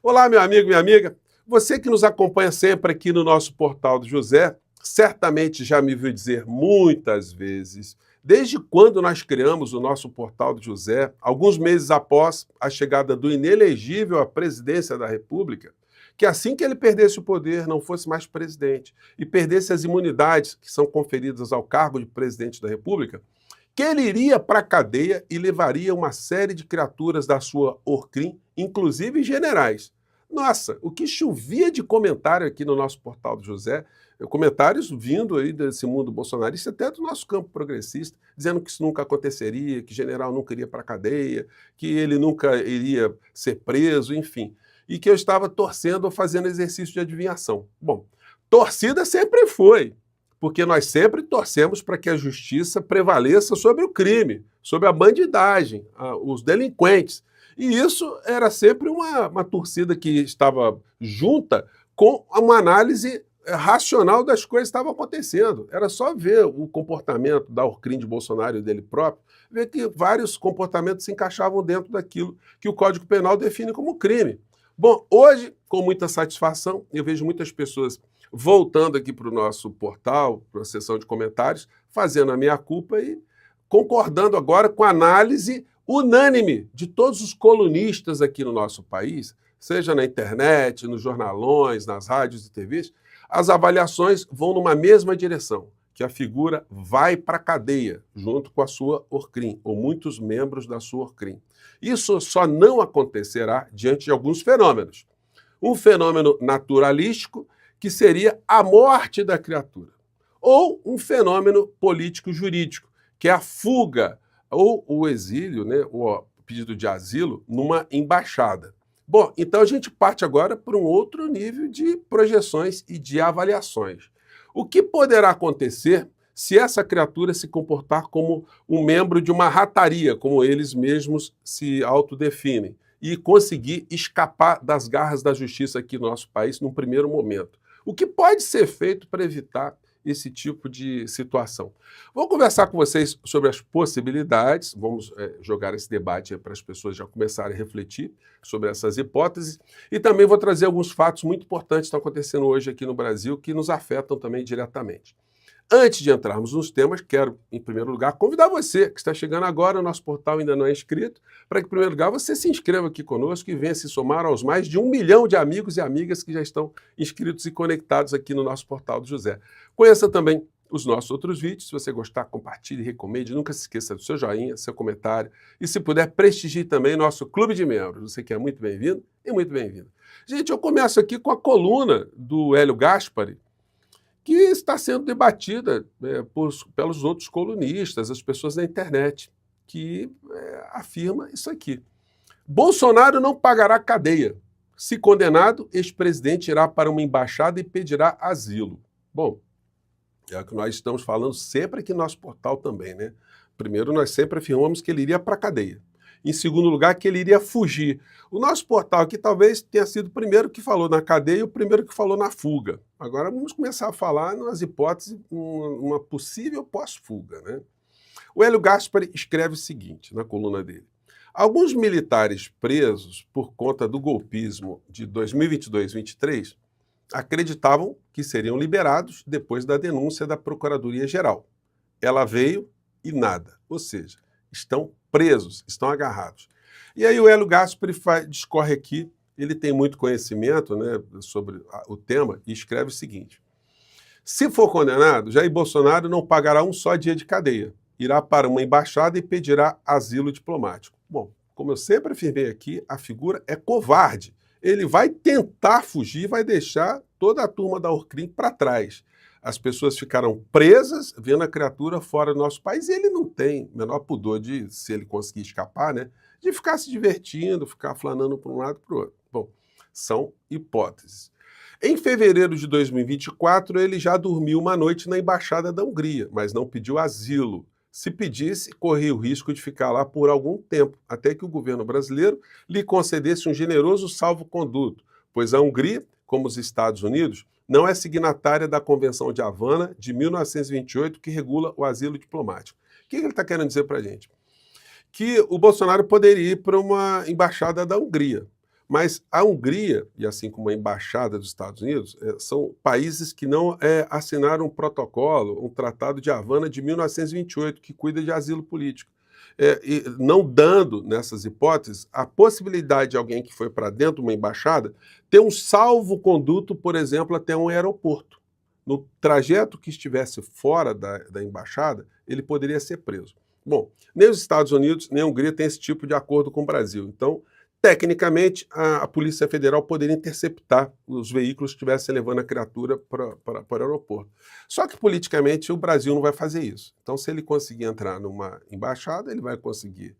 Olá, meu amigo, minha amiga. Você que nos acompanha sempre aqui no nosso Portal do José, certamente já me viu dizer muitas vezes, desde quando nós criamos o nosso Portal do José, alguns meses após a chegada do inelegível à presidência da República, que assim que ele perdesse o poder, não fosse mais presidente e perdesse as imunidades que são conferidas ao cargo de presidente da República, que ele iria para a cadeia e levaria uma série de criaturas da sua Orcrim, inclusive generais. Nossa, o que chovia de comentário aqui no nosso Portal do José, comentários vindo aí desse mundo bolsonarista, até do nosso campo progressista, dizendo que isso nunca aconteceria, que general nunca iria para a cadeia, que ele nunca iria ser preso, enfim. E que eu estava torcendo ou fazendo exercício de adivinhação. Bom, torcida sempre foi, porque nós sempre torcemos para que a justiça prevaleça sobre o crime, sobre a bandidagem, os delinquentes. E isso era sempre uma torcida que estava junta com uma análise racional das coisas que estavam acontecendo. Era só ver o comportamento da Orcrim de Bolsonaro e dele próprio, ver que vários comportamentos se encaixavam dentro daquilo que o Código Penal define como crime. Bom, hoje, com muita satisfação, eu vejo muitas pessoas voltando aqui para o nosso portal, para a seção de comentários, fazendo a meia-culpa e concordando agora com a análise unânime de todos os colunistas aqui no nosso país, seja na internet, nos jornalões, nas rádios e TVs, as avaliações vão numa mesma direção, que a figura vai para a cadeia, junto com a sua Orcrim, ou muitos membros da sua Orcrim. Isso só não acontecerá diante de alguns fenômenos. Um fenômeno naturalístico, que seria a morte da criatura, ou um fenômeno político-jurídico, que é a fuga ou o exílio, né, o pedido de asilo, numa embaixada. Bom, então a gente parte agora para um outro nível de projeções e de avaliações. O que poderá acontecer se essa criatura se comportar como um membro de uma rataria, como eles mesmos se autodefinem, e conseguir escapar das garras da justiça aqui no nosso país num primeiro momento? O que pode ser feito para evitar esse tipo de situação? Vou conversar com vocês sobre as possibilidades, vamos jogar esse debate para as pessoas já começarem a refletir sobre essas hipóteses, e também vou trazer alguns fatos muito importantes que estão acontecendo hoje aqui no Brasil que nos afetam também diretamente. Antes de entrarmos nos temas, quero, em primeiro lugar, convidar você que está chegando agora, o nosso portal ainda não é inscrito, para que, em primeiro lugar, você se inscreva aqui conosco e venha se somar aos mais de 1 milhão de amigos e amigas que já estão inscritos e conectados aqui no nosso Portal do José. Conheça também os nossos outros vídeos. Se você gostar, compartilhe, recomende. Nunca se esqueça do seu joinha, seu comentário. E, se puder, prestigie também nosso clube de membros. Você que é muito bem-vindo e muito bem-vindo. Gente, eu começo aqui com a coluna do Hélio Gaspari, que está sendo debatida pelos outros colunistas, as pessoas da internet, que afirma isso aqui. Bolsonaro não pagará cadeia. Se condenado, ex-presidente irá para uma embaixada e pedirá asilo. Bom, é o que nós estamos falando sempre aqui no nosso portal também, né? Primeiro, nós sempre afirmamos que ele iria para a cadeia. Em segundo lugar, que ele iria fugir. O nosso portal aqui talvez tenha sido o primeiro que falou na cadeia e o primeiro que falou na fuga. Agora vamos começar a falar nas hipóteses, uma possível pós-fuga, né? O Hélio Gaspari escreve o seguinte na coluna dele. Alguns militares presos por conta do golpismo de 2022-23 acreditavam que seriam liberados depois da denúncia da Procuradoria-Geral. Ela veio e nada, ou seja, estão presos, estão agarrados. E aí o Hélio Gaspari discorre aqui, ele tem muito conhecimento, né, sobre o tema e escreve o seguinte: se for condenado, Jair Bolsonaro não pagará um só dia de cadeia, irá para uma embaixada e pedirá asilo diplomático. Bom, como eu sempre afirmei aqui, a figura é covarde. Ele vai tentar fugir, vai deixar toda a turma da Orcrim para trás. As pessoas ficaram presas vendo a criatura fora do nosso país e ele não tem o menor pudor de, se ele conseguir escapar, né, de ficar se divertindo, ficar flanando para um lado e para o outro. Bom, são hipóteses. Em fevereiro de 2024, ele já dormiu uma noite na Embaixada da Hungria, mas não pediu asilo. Se pedisse, corria o risco de ficar lá por algum tempo, até que o governo brasileiro lhe concedesse um generoso salvo-conduto, pois a Hungria, como os Estados Unidos, não é signatária da Convenção de Havana de 1928, que regula o asilo diplomático. O que ele está querendo dizer para a gente? Que o Bolsonaro poderia ir para uma embaixada da Hungria, Mas a Hungria, e assim como a Embaixada dos Estados Unidos, são países que não assinaram um protocolo, um Tratado de Havana de 1928, que cuida de asilo político. E não dando, nessas hipóteses, a possibilidade de alguém que foi para dentro de uma embaixada ter um salvo-conduto, por exemplo, até um aeroporto. No trajeto que estivesse fora da embaixada, ele poderia ser preso. Bom, nem os Estados Unidos, nem a Hungria têm esse tipo de acordo com o Brasil. Então, tecnicamente, a Polícia Federal poderia interceptar os veículos que estivessem levando a criatura para o aeroporto. Só que, politicamente, o Brasil não vai fazer isso. Então, se ele conseguir entrar numa embaixada, ele vai conseguir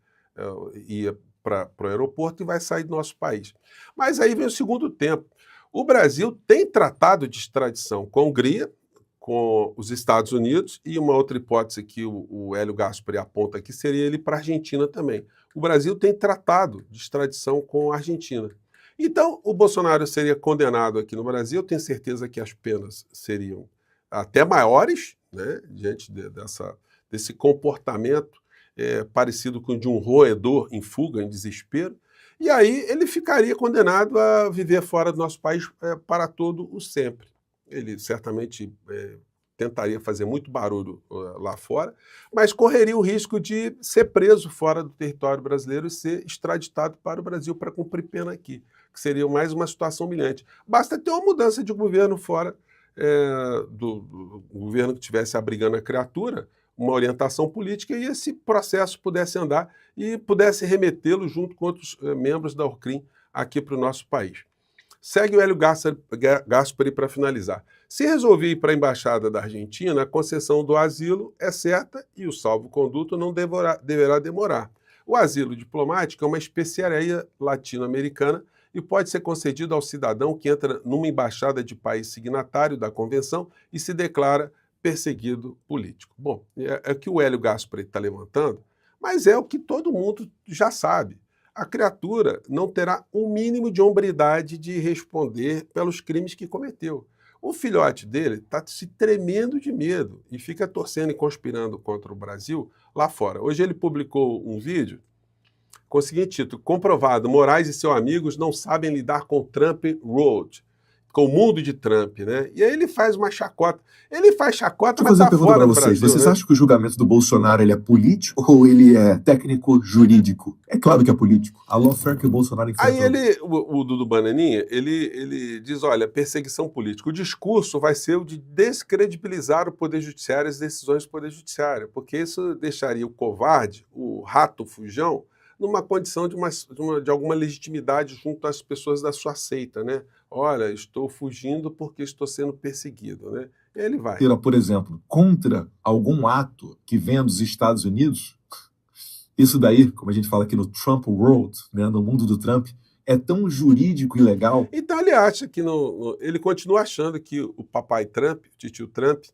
ir para o aeroporto e vai sair do nosso país. Mas aí vem o segundo tempo. O Brasil tem tratado de extradição com a Hungria, com os Estados Unidos, e uma outra hipótese que o Hélio Gaspari aponta aqui seria ele para a Argentina também. O Brasil tem tratado de extradição com a Argentina. Então, o Bolsonaro seria condenado aqui no Brasil, eu tenho certeza que as penas seriam até maiores, né, diante desse comportamento parecido com o de um roedor em fuga, em desespero, e aí ele ficaria condenado a viver fora do nosso país para todo o sempre. Ele certamente tentaria fazer muito barulho lá fora, mas correria o risco de ser preso fora do território brasileiro e ser extraditado para o Brasil para cumprir pena aqui, que seria mais uma situação humilhante. Basta ter uma mudança de governo fora do governo que estivesse abrigando a criatura, uma orientação política, e esse processo pudesse andar e pudesse remetê-lo junto com outros membros da Orcrim aqui para o nosso país. Segue o Hélio Gaspari para finalizar. Se resolver ir para a Embaixada da Argentina, a concessão do asilo é certa e o salvo-conduto não deverá demorar. O asilo diplomático é uma especiaria latino-americana e pode ser concedido ao cidadão que entra numa embaixada de país signatário da Convenção e se declara perseguido político. Bom, é o que o Hélio Gaspari está levantando, mas é o que todo mundo já sabe. A criatura não terá o mínimo de hombridade de responder pelos crimes que cometeu. O filhote dele está se tremendo de medo e fica torcendo e conspirando contra o Brasil lá fora. Hoje ele publicou um vídeo com o seguinte título: comprovado, Moraes e seus amigos não sabem lidar com Trump Road, com o mundo de Trump, né? E aí ele faz uma chacota. Ele faz chacota, mas tá fora do Brasil, vocês né? acham que o julgamento do Bolsonaro ele é político ou ele é técnico-jurídico? É claro que é político. A lawfare que o Bolsonaro enfrentou. Aí o Dudu Bananinha, ele diz, olha, perseguição política. O discurso vai ser o de descredibilizar o Poder Judiciário e as decisões do Poder Judiciário, porque isso deixaria o covarde, o rato fujão, numa condição de alguma legitimidade junto às pessoas da sua seita, né? Olha, estou fugindo porque estou sendo perseguido, né? E ele vai. Por exemplo, contra algum ato que venha dos Estados Unidos, isso daí, como a gente fala aqui no Trump World, né, no mundo do Trump, é tão jurídico e legal. Então ele acha que ele continua achando que o papai Trump, o titio Trump,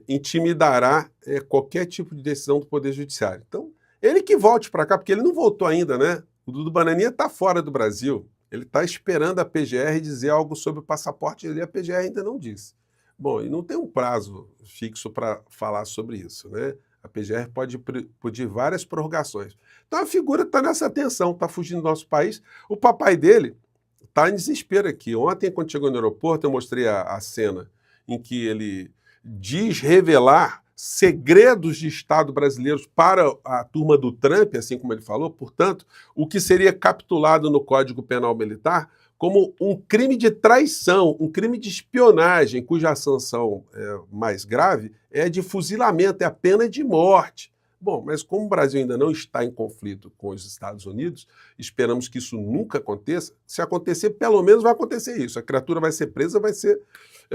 intimidará qualquer tipo de decisão do Poder Judiciário. Então, ele que volte para cá, porque ele não voltou ainda, né? O Dudu Bananinha está fora do Brasil. Ele está esperando a PGR dizer algo sobre o passaporte dele, e a PGR ainda não disse. Bom, e não tem um prazo fixo para falar sobre isso, né? A PGR pode pedir várias prorrogações. Então a figura está nessa tensão, está fugindo do nosso país. O papai dele está em desespero aqui. Ontem, quando chegou no aeroporto, eu mostrei a cena em que ele diz revelar segredos de Estado brasileiros para a turma do Trump, assim como ele falou, portanto, o que seria capitulado no Código Penal Militar como um crime de traição, um crime de espionagem, cuja sanção mais grave é de fuzilamento, é a pena de morte. Bom, mas como o Brasil ainda não está em conflito com os Estados Unidos, esperamos que isso nunca aconteça. Se acontecer, pelo menos vai acontecer isso. A criatura vai ser presa, vai ser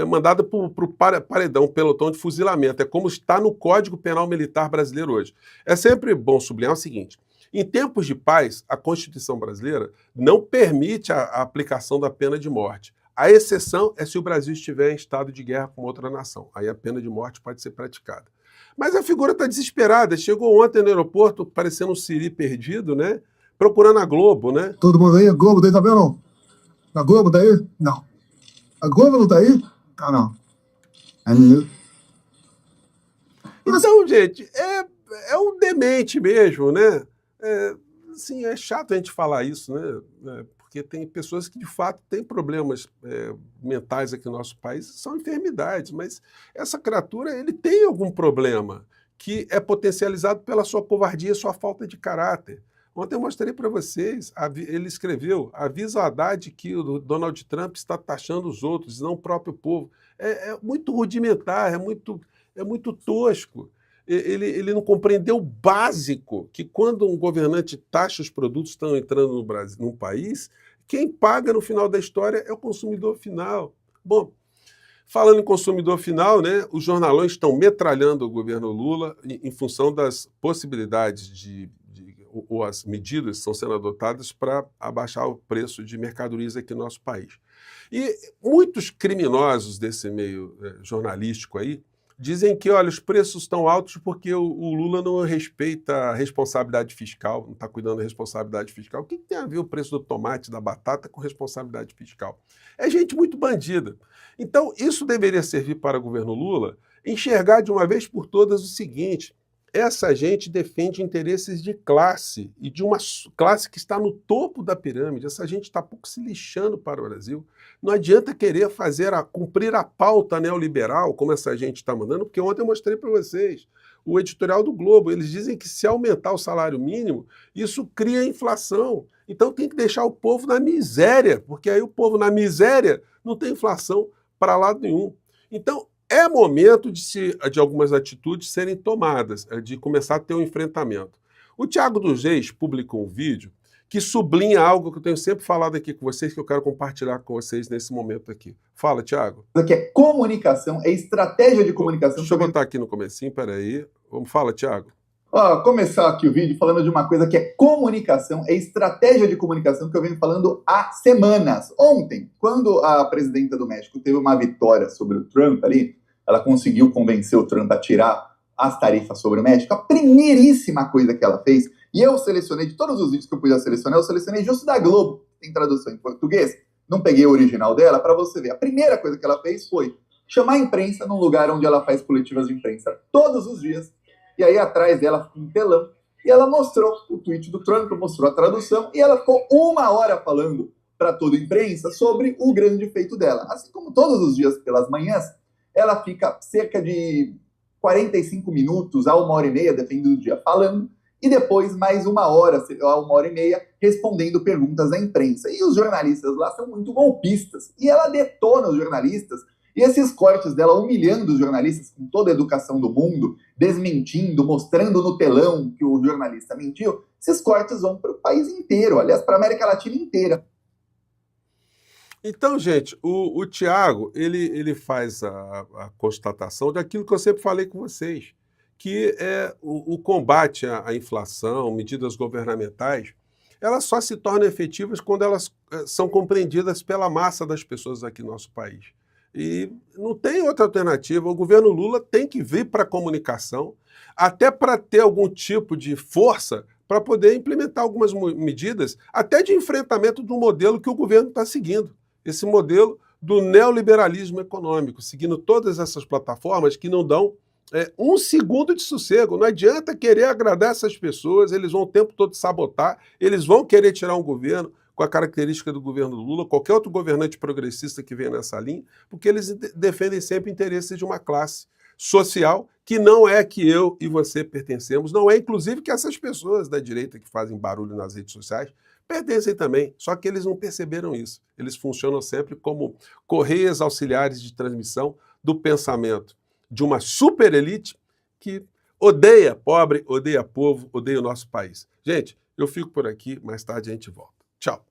mandada para o paredão, pelotão de fuzilamento. É como está no Código Penal Militar brasileiro hoje. É sempre bom sublinhar o seguinte: em tempos de paz, a Constituição brasileira não permite a aplicação da pena de morte. A exceção é se o Brasil estiver em estado de guerra com outra nação. Aí a pena de morte pode ser praticada. Mas a figura está desesperada. Chegou ontem no aeroporto, parecendo um siri perdido, né? Procurando a Globo, né? Todo mundo aí? A Globo daí tá vendo? Não? A Globo tá aí? Não. A Globo não tá aí? Ah, não. Então, gente, é um demente mesmo, né? assim, é chato a gente falar isso, né? Porque tem pessoas que, de fato, têm problemas mentais aqui no nosso país, são enfermidades, mas essa criatura, ele tem algum problema que é potencializado pela sua covardia e sua falta de caráter. Ontem eu mostrei para vocês, ele escreveu, avisa o Haddad que o Donald Trump está taxando os outros, não o próprio povo. É muito rudimentar, é muito tosco. Ele não compreendeu o básico, que quando um governante taxa os produtos que estão entrando no Brasil, num país, quem paga no final da história é o consumidor final. Bom, falando em consumidor final, né, os jornalões estão metralhando o governo Lula em função das possibilidades ou as medidas que estão sendo adotadas para abaixar o preço de mercadorias aqui no nosso país. E muitos criminosos desse meio jornalístico aí dizem que, olha, os preços estão altos porque o Lula não respeita a responsabilidade fiscal, não está cuidando da responsabilidade fiscal. O que tem a ver o preço do tomate, da batata com responsabilidade fiscal? É gente muito bandida. Então, isso deveria servir para o governo Lula enxergar de uma vez por todas o seguinte: essa gente defende interesses de classe, e de uma classe que está no topo da pirâmide. Essa gente está pouco se lixando para o Brasil. Não adianta querer cumprir a pauta neoliberal, como essa gente está mandando, porque ontem eu mostrei para vocês o editorial do Globo. Eles dizem que se aumentar o salário mínimo, isso cria inflação. Então tem que deixar o povo na miséria, porque aí o povo na miséria não tem inflação para lado nenhum. Então, é momento de algumas atitudes serem tomadas, de começar a ter um enfrentamento. O Thiago dos Reis publicou um vídeo que sublinha algo que eu tenho sempre falado aqui com vocês, que eu quero compartilhar com vocês nesse momento aqui. Fala, Thiago. Que é comunicação, é estratégia de comunicação. Deixa eu botar aqui no comecinho, peraí. Fala, Thiago. Começar aqui o vídeo falando de uma coisa que é comunicação, é estratégia de comunicação que eu venho falando há semanas. Ontem, quando a presidenta do México teve uma vitória sobre o Trump ali, ela conseguiu convencer o Trump a tirar as tarifas sobre o México, a primeiríssima coisa que ela fez, e eu selecionei, de todos os vídeos que eu podia selecionar, eu selecionei justo da Globo, tem tradução em português, não peguei o original dela, para você ver. A primeira coisa que ela fez foi chamar a imprensa num lugar onde ela faz coletivas de imprensa todos os dias, e aí atrás dela um telão, e ela mostrou o tweet do Trump, mostrou a tradução, e ela ficou 1 hora falando para toda a imprensa sobre o grande feito dela. Assim como todos os dias pelas manhãs, ela fica cerca de 45 minutos a 1h30, dependendo do dia, falando, e depois mais 1 hora, a 1h30, respondendo perguntas da imprensa. E os jornalistas lá são muito golpistas, e ela detona os jornalistas. E esses cortes dela humilhando os jornalistas com toda a educação do mundo, desmentindo, mostrando no telão que o jornalista mentiu, esses cortes vão para o país inteiro, aliás, para a América Latina inteira. Então, gente, o Thiago, ele faz a constatação daquilo que eu sempre falei com vocês, que é o combate à inflação, medidas governamentais, elas só se tornam efetivas quando elas são compreendidas pela massa das pessoas aqui no nosso país. E não tem outra alternativa. O governo Lula tem que vir para a comunicação, até para ter algum tipo de força para poder implementar algumas medidas, até de enfrentamento do modelo que o governo está seguindo. Esse modelo do neoliberalismo econômico, seguindo todas essas plataformas que não dão 1 segundo de sossego. Não adianta querer agradar essas pessoas, eles vão o tempo todo sabotar, eles vão querer tirar um governo com a característica do governo Lula, qualquer outro governante progressista que venha nessa linha, porque eles defendem sempre interesses de uma classe social que não é que eu e você pertencemos, não é inclusive que essas pessoas da direita que fazem barulho nas redes sociais pertencem também, só que eles não perceberam isso. Eles funcionam sempre como correias auxiliares de transmissão do pensamento de uma super elite que odeia pobre, odeia povo, odeia o nosso país. Gente, eu fico por aqui, mais tarde a gente volta. Tchau.